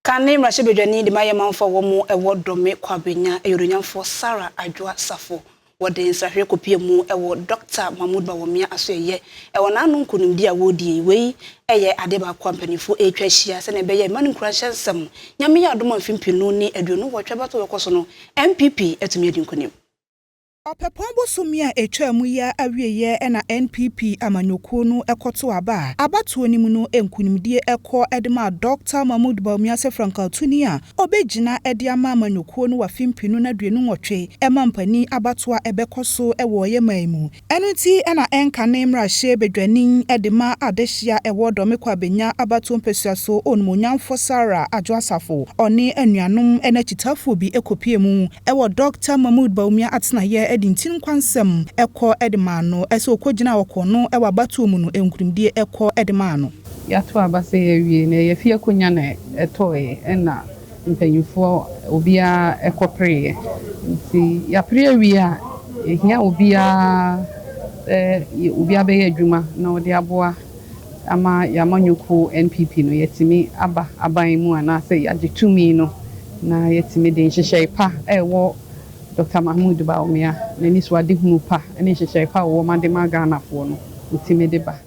Kane mrashebedwani de mayemanfo wo mu ewo dome kwabenya eyorunyamfo Adwoa Safo wode nsahwe kopie mu ewo Dr. Bawumia asoye ewo nanu nkunimdi a wodi wei eye adeba kwampanifo etwahia se ne beye manu nkuransem nyame ya adoma mfimpinu ni aduonu wotwebato wekoso no MPP etumi edi nkunim Opepombo sumia etwamu ya awieye na NPP amanyoko no ekoto aba abatuo ni mu no enkunimdie eko edema Dr. Bawumia Franka Tunia obegina ede ama amanyoko no wafimpinu na duenu nwotwe emampani abatoa ebekoso ewo yemaimu enuti na enkane mrahye bedwani edema adehia ewo dome kwabenya abatuo mpesuaso onmonyamfo Adwoa Safo oni anuanom enachitafo bi ekopie mu ewo Dr. Bawumia atenaye edintin kwansem eko edemano ese okogina wokono ewa batu mu no enkurimdie eko edemano yato abase ewie na yefie konya na etoe na mpanyufo obia ekopre nti yapre ewie a ehia obia be adwuma na odi aboa ama yamanyuko NPP no yetimi aban mu ana se yagetumi no na yetimi de nhyehyɛ pa ewo Dr. Bawumia nani swade hunu pa ene hyehye pa wo made magana fo no utime de ba